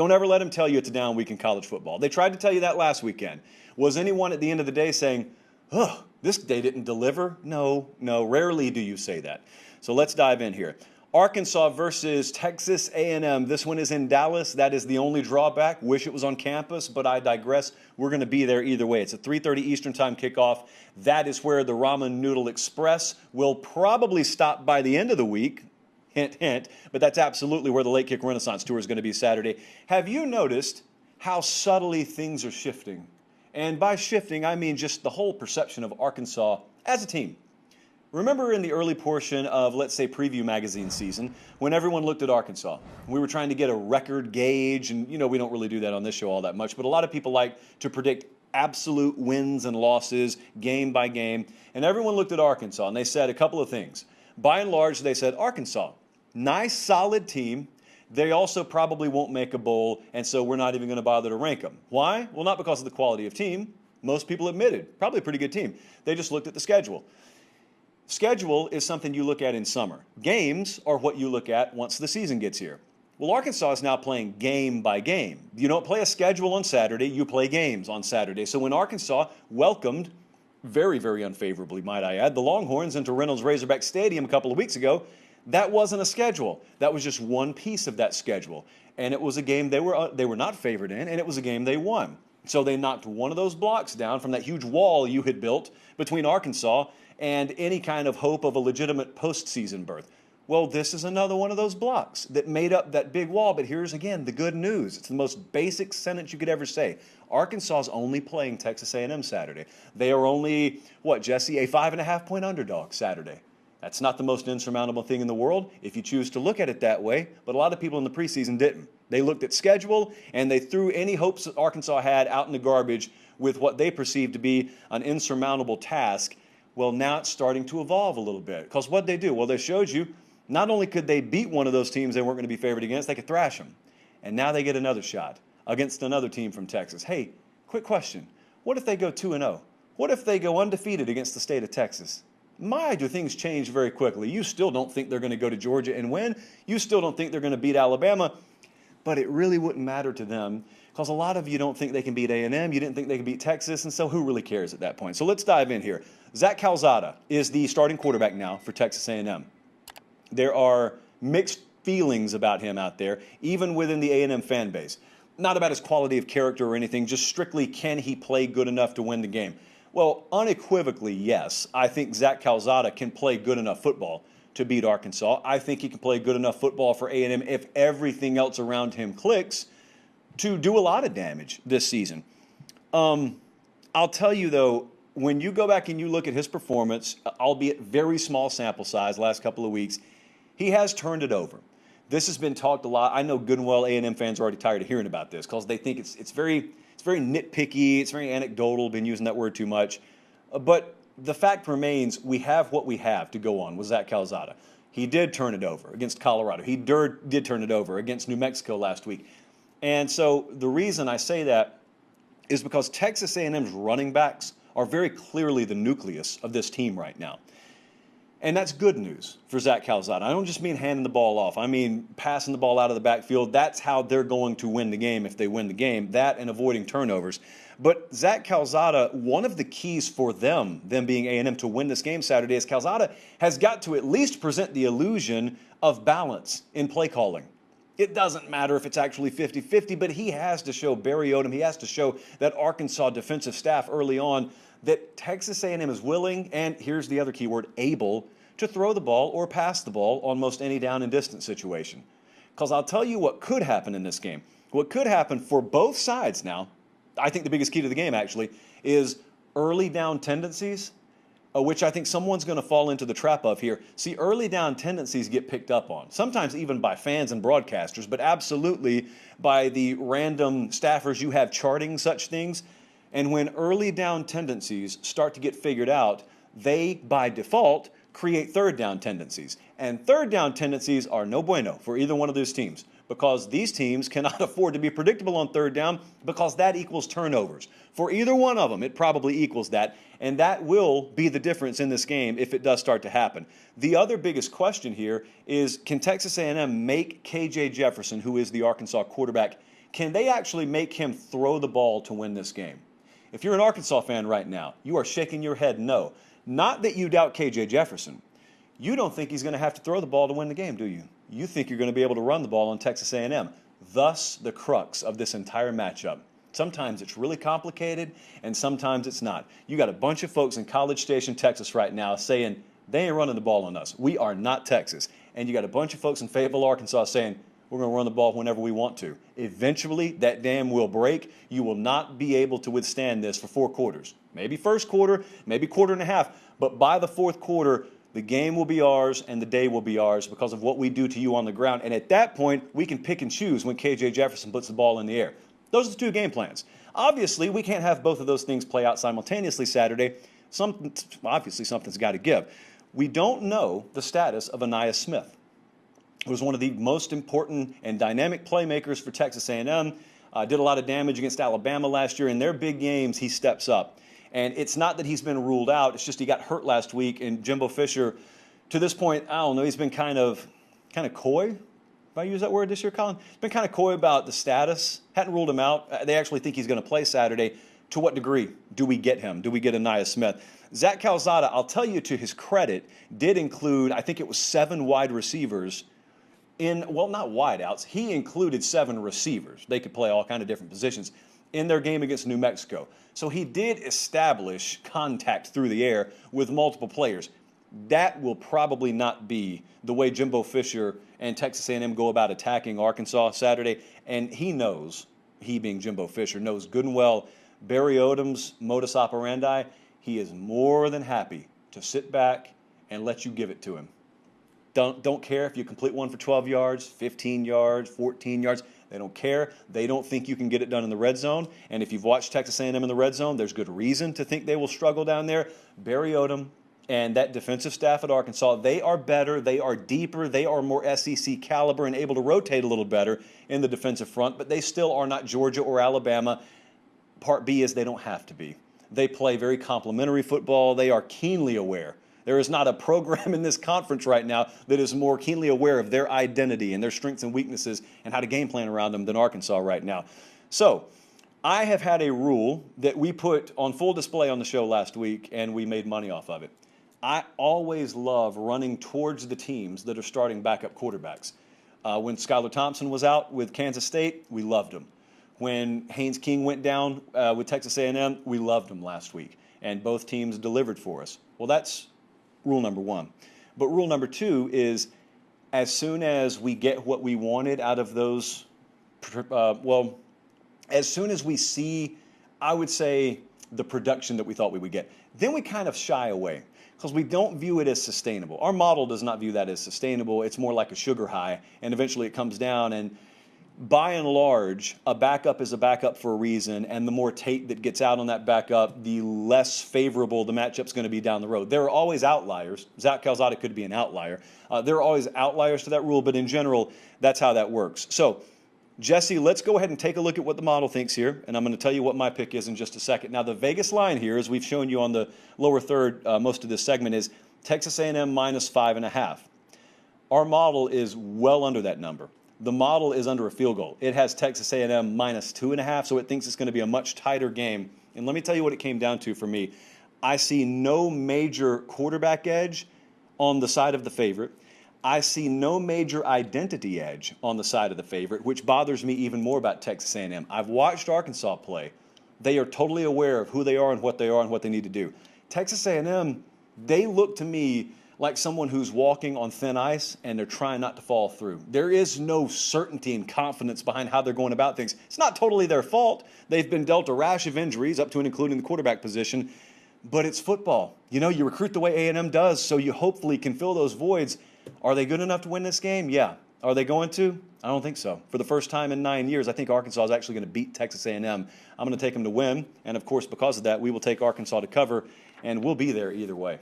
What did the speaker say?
Don't ever let them tell you it's a down week in college football. They tried to tell you that last weekend. Was anyone at the end of the day saying, oh, this day didn't deliver? No, rarely do you say that. So let's dive in here. Arkansas versus Texas A&M. This one is in Dallas. That is the only drawback. Wish it was on campus, but I digress. We're going to be there either way. It's a 3:30 Eastern time kickoff. That is where the Ramen Noodle Express will probably stop by the end of the week. Hint, hint. But that's absolutely where the Late Kick Renaissance Tour is going to be Saturday. Have you noticed how subtly things are shifting? And by shifting, I mean just the whole perception of Arkansas as a team. Remember in the early portion of, let's say, Preview Magazine season, when everyone looked at Arkansas, we were trying to get a record gauge, and, we don't really do that on this show all that much, but a lot of people like to predict absolute wins and losses, game by game, and everyone looked at Arkansas, and they said a couple of things. By and large, they said, Arkansas, nice, solid team. They also probably won't make a bowl, and so we're not even going to bother to rank them. Why? Well, not because of the quality of team. Most people admitted, probably a pretty good team. They just looked at the schedule. Schedule is something you look at in summer. Games are what you look at once the season gets here. Well, Arkansas is now playing game by game. You don't play a schedule on Saturday, you play games on Saturday. So when Arkansas welcomed, very, very unfavorably, might I add, the Longhorns into Reynolds Razorback Stadium a couple of weeks ago, that wasn't a schedule. That was just one piece of that schedule. And it was a game they were not favored in, and it was a game they won. So they knocked one of those blocks down from that huge wall you had built between Arkansas and any kind of hope of a legitimate postseason berth. Well, this is another one of those blocks that made up that big wall. But here's, again, the good news. It's the most basic sentence you could ever say. Arkansas is only playing Texas A&M Saturday. They are only, Jesse, a 5.5-point underdog Saturday. That's not the most insurmountable thing in the world if you choose to look at it that way, but a lot of people in the preseason didn't. They looked at schedule, and they threw any hopes that Arkansas had out in the garbage with what they perceived to be an insurmountable task. Well, now it's starting to evolve a little bit. Because what they do? Well, they showed you not only could they beat one of those teams they weren't going to be favored against, they could thrash them. And now they get another shot against another team from Texas. Hey, quick question. What if they go 2-0? What if they go undefeated against the state of Texas? My, do things change very quickly. You still don't think they're going to go to Georgia and win. You still don't think they're going to beat Alabama. But it really wouldn't matter to them because a lot of you don't think they can beat A&M. You didn't think they could beat Texas, and so who really cares at that point? So let's dive in here. Zach Calzada is the starting quarterback now for Texas A&M. There are mixed feelings about him out there, even within the A&M fan base. Not about his quality of character or anything, just strictly can he play good enough to win the game? Well, unequivocally, yes. I think Zach Calzada can play good enough football to beat Arkansas. I think he can play good enough football for A&M if everything else around him clicks to do a lot of damage this season. I'll tell you, though, when you go back and you look at his performance, albeit very small sample size last couple of weeks, he has turned it over. This has been talked a lot. I know good and well A&M fans are already tired of hearing about this because they think it's very nitpicky, it's very anecdotal, been using that word too much. But the fact remains, we have what we have to go on with Zach Calzada. He did turn it over against Colorado. He did turn it over against New Mexico last week. And so the reason I say that is because Texas A&M's running backs are very clearly the nucleus of this team right now. And that's good news for Zach Calzada. I don't just mean handing the ball off. I mean passing the ball out of the backfield. That's how they're going to win the game if they win the game, that and avoiding turnovers. But Zach Calzada, one of the keys for them being A&M to win this game Saturday, is Calzada has got to at least present the illusion of balance in play calling. It doesn't matter if it's actually 50-50, but he has to show Barry Odom, he has to show that Arkansas defensive staff early on that Texas A&M is willing, and here's the other key word, able, to throw the ball or pass the ball on most any down and distance situation. Because I'll tell you what could happen in this game. What could happen for both sides now, I think the biggest key to the game actually, is early down tendencies, which I think someone's going to fall into the trap of here. See, early down tendencies get picked up on, sometimes even by fans and broadcasters, but absolutely by the random staffers you have charting such things. And when early down tendencies start to get figured out, they, by default, create third down tendencies. And third down tendencies are no bueno for either one of those teams because these teams cannot afford to be predictable on third down because that equals turnovers. For either one of them, it probably equals that, and that will be the difference in this game if it does start to happen. The other biggest question here is, can Texas A&M make K.J. Jefferson, who is the Arkansas quarterback, Can they actually make him throw the ball to win this game? If you're an Arkansas fan right now, you are shaking your head no. Not that you doubt KJ Jefferson. You don't think he's going to have to throw the ball to win the game, do you? You think you're going to be able to run the ball on Texas A&M. Thus, the crux of this entire matchup. Sometimes it's really complicated, and sometimes it's not. You got a bunch of folks in College Station, Texas right now saying, they ain't running the ball on us. We are not Texas. And you got a bunch of folks in Fayetteville, Arkansas saying, we're going to run the ball whenever we want to. Eventually, that dam will break. You will not be able to withstand this for 4 quarters. Maybe first quarter, maybe quarter and a half. But by the 4th quarter, the game will be ours and the day will be ours because of what we do to you on the ground. And at that point, we can pick and choose when KJ Jefferson puts the ball in the air. Those are the 2 game plans. Obviously, we can't have both of those things play out simultaneously Saturday. Obviously, something's got to give. We don't know the status of Aniyah Smith. He was one of the most important and dynamic playmakers for Texas A&M. Did a lot of damage against Alabama last year. In their big games, he steps up. And it's not that he's been ruled out. It's just he got hurt last week. And Jimbo Fisher, to this point, I don't know, he's been kind of coy. If I use that word this year, Colin? He's been kind of coy about the status. Hadn't ruled him out. They actually think he's going to play Saturday. To what degree do we get him? Do we get Aniyah Smith? Zach Calzada, I'll tell you to his credit, did include, I think it was 7 wide receivers not wideouts. He included 7 receivers. They could play all kind of different positions in their game against New Mexico. So he did establish contact through the air with multiple players. That will probably not be the way Jimbo Fisher and Texas A&M go about attacking Arkansas Saturday. And he knows, he being Jimbo Fisher, knows good and well Barry Odom's modus operandi. He is more than happy to sit back and let you give it to him. Don't care if you complete one for 12 yards, 15 yards, 14 yards. They don't care. They don't think you can get it done in the red zone. And if you've watched Texas A&M in the red zone, there's good reason to think they will struggle down there. Barry Odom and that defensive staff at Arkansas, they are better, they are deeper, they are more SEC caliber and able to rotate a little better in the defensive front, but they still are not Georgia or Alabama. Part B is they don't have to be. They play very complementary football. They are keenly aware. There is not a program in this conference right now that is more keenly aware of their identity and their strengths and weaknesses and how to game plan around them than Arkansas right now. So I have had a rule that we put on full display on the show last week, and we made money off of it. I always love running towards the teams that are starting backup quarterbacks. When Skylar Thompson was out with Kansas State, we loved him. When Haynes King went down with Texas A&M, we loved him last week. And both teams delivered for us. Well, that's rule number 1. But rule number 2 is as soon as we get what we wanted out of those, as soon as we see, I would say, the production that we thought we would get, then we kind of shy away because we don't view it as sustainable. Our model does not view that as sustainable. It's more like a sugar high, and eventually it comes down. And by and large, a backup is a backup for a reason, and the more tape that gets out on that backup, the less favorable the matchup's going to be down the road. There are always outliers. Zach Calzada could be an outlier. There are always outliers to that rule, but in general, that's how that works. So, Jesse, let's go ahead and take a look at what the model thinks here, and I'm going to tell you what my pick is in just a second. Now, the Vegas line here, as we've shown you on the lower third most of this segment, is Texas A&M minus 5.5. Our model is well under that number. The model is under a field goal. It has Texas A&M minus 2.5, so it thinks it's going to be a much tighter game. And let me tell you what it came down to for me. I see no major quarterback edge on the side of the favorite. I see no major identity edge on the side of the favorite, which bothers me even more about Texas A&M. I've watched Arkansas play. They are totally aware of who they are and what they need to do. Texas A&M, they look to me like someone who's walking on thin ice and they're trying not to fall through. There is no certainty and confidence behind how they're going about things. It's not totally their fault. They've been dealt a rash of injuries, up to and including the quarterback position, but it's football. You know, you recruit the way A&M does, so you hopefully can fill those voids. Are they good enough to win this game? Yeah. Are they going to? I don't think so. For the first time in 9 years, I think Arkansas is actually going to beat Texas A&M. I'm going to take them to win, and of course, because of that, we will take Arkansas to cover, and we'll be there either way.